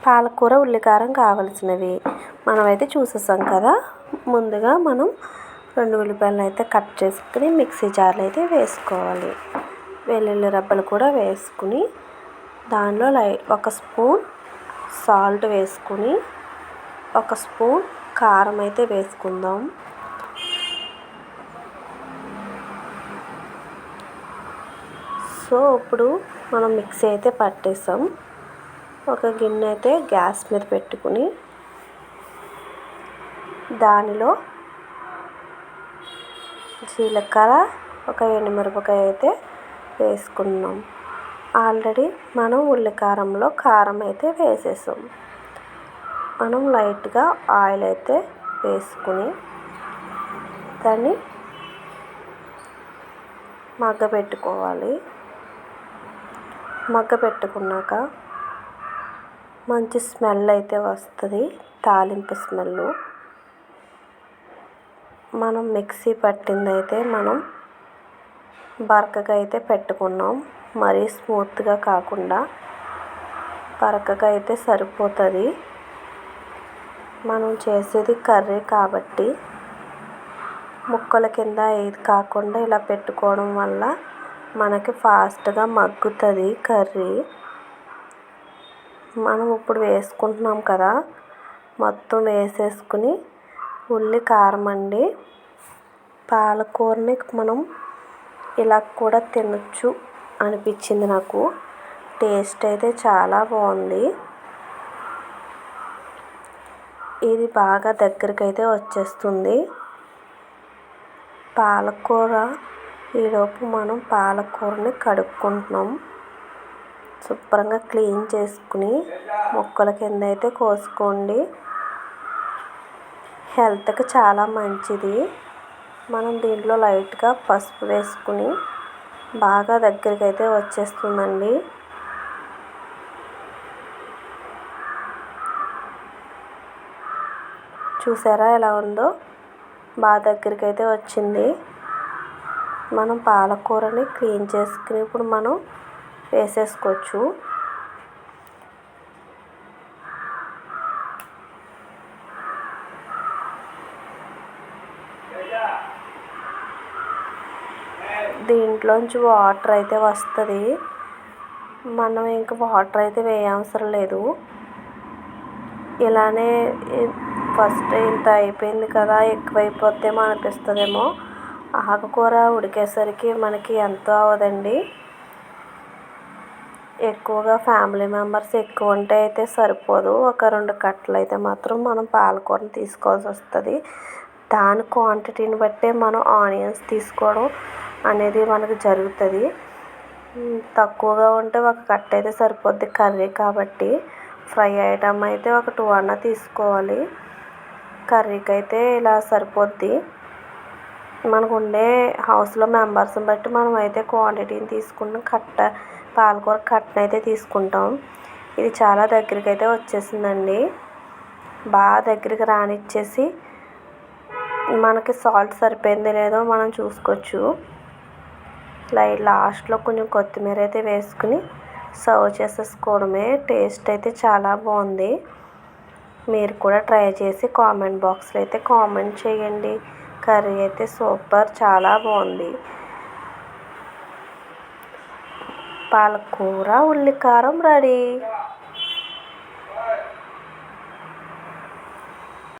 పాలకూర ఉల్లికారం కావాల్సినవి మనమైతే చూసేసాం కదా. ముందుగా మనం 2 ఉల్లిపాయలను అయితే కట్ చేసుకుని మిక్సీ జార్లో అయితే వేసుకోవాలి. వెల్లుల్లి రబ్బలు కూడా వేసుకుని దానిలో 1 స్పూన్ సాల్ట్ వేసుకుని 1 స్పూన్ కారం అయితే వేసుకుందాం. సో ఇప్పుడు మనం మిక్సీ అయితే పట్టేసాం. ఒక గిన్నె అయితే గ్యాస్ మీద పెట్టుకుని దానిలో జీలకర్ర, ఒక ఎండుమిరపకాయ అయితే వేసుకున్నాం. ఆల్రెడీ మనం ఉల్లికారంలో కారం అయితే వేసేసాం. మనం లైట్గా ఆయిల్ అయితే వేసుకుని దాన్ని మగ్గపెట్టుకోవాలి. మగ్గపెట్టుకున్నాక మంచి స్మెల్ అయితే వస్తుంది, తాలింపు స్మెల్. మనం మిక్సీ పట్టింది అయితే మనం బరకగా అయితే పెట్టుకున్నాం. మరీ స్మూత్గా కాకుండా బరకగా అయితే సరిపోతుంది. మనం చేసేది కర్రీ కాబట్టి ముక్కల కింద ఏది కాకుండా ఇలా పెట్టుకోవడం వల్ల మనకి ఫాస్ట్గా మగ్గుతుంది కర్రీ. మనం ఇప్పుడు వేసుకుంటున్నాం కదా, మొత్తం వేసేసుకుని ఉల్లి కారం అండి. పాలకూరని మనం ఇలా కూడా తినచ్చు అనిపించింది నాకు. టేస్ట్ అయితే చాలా బాగుంది. ఇది బాగా దగ్గరికి అయితే వచ్చేస్తుంది పాలకూర. ఈలోపు మనం పాలకూరని కడుక్కుంటున్నాం. శుభ్రంగా క్లీన్ చేసుకుని ముక్కల కింద అయితే కోసుకోండి. హెల్త్కి చాలా మంచిది. మనం దీంట్లో లైట్గా పసుపు వేసుకుని బాగా దగ్గరికి అయితే వచ్చేస్తుందండి. చూసారా ఎలా ఉందో, బాగా దగ్గరికి అయితే వచ్చింది. మనం పాలకూరని క్లీన్ చేసుకుని ఇప్పుడు మనం వేసేసుకోవచ్చు. దీంట్లోంచి వాటర్ అయితే వస్తుంది. మనం ఇంకా వాటర్ అయితే వేయవసరం లేదు. ఇలానే ఫస్ట్ ఇంత అయిపోయింది కదా, ఎక్కువైపోతేమో అనిపిస్తుందేమో. ఆకుకూర ఉడికేసరికి మనకి ఎంతో అవ్వదండి. ఎక్కువగా ఫ్యామిలీ మెంబర్స్ ఎక్కువ ఉంటే అయితే సరిపోదు. ఒక 2 కట్టలు అయితే మాత్రం మనం పాలకూరని తీసుకోవాల్సి వస్తుంది. దాని క్వాంటిటీని బట్టే మనం ఆనియన్స్ తీసుకోవడం అనేది మనకు జరుగుతుంది. తక్కువగా ఉంటే 1 కట్ట అయితే సరిపోద్ది కర్రీ కాబట్టి. ఫ్రై ఐటమ్ అయితే ఒక 2 అన్న తీసుకోవాలి. కర్రీకి అయితే ఇలా సరిపోద్ది. మనకు ఉండే హౌస్లో మెంబర్స్ని బట్టి మనం అయితే క్వాంటిటీని తీసుకుని పాలకూర కట్టను అయితే తీసుకుంటాం. ఇది చాలా దగ్గరికి అయితే వచ్చేసిందండి. బాగా దగ్గరికి రానిచ్చేసి మనకి సాల్ట్ సరిపోయిందో లేదో మనం చూసుకోవచ్చు. లాస్ట్లో కొంచెం కొత్తిమీర అయితే వేసుకుని సర్వ్ చేసేసుకోవడమే. టేస్ట్ అయితే చాలా బాగుంది. మీరు కూడా ట్రై చేసి కామెంట్ బాక్స్లో అయితే కామెంట్ చేయండి. కర్రీ అయితే సూపర్, చాలా బాగుంది. పాలకూర ఉల్లికారం రెడీ.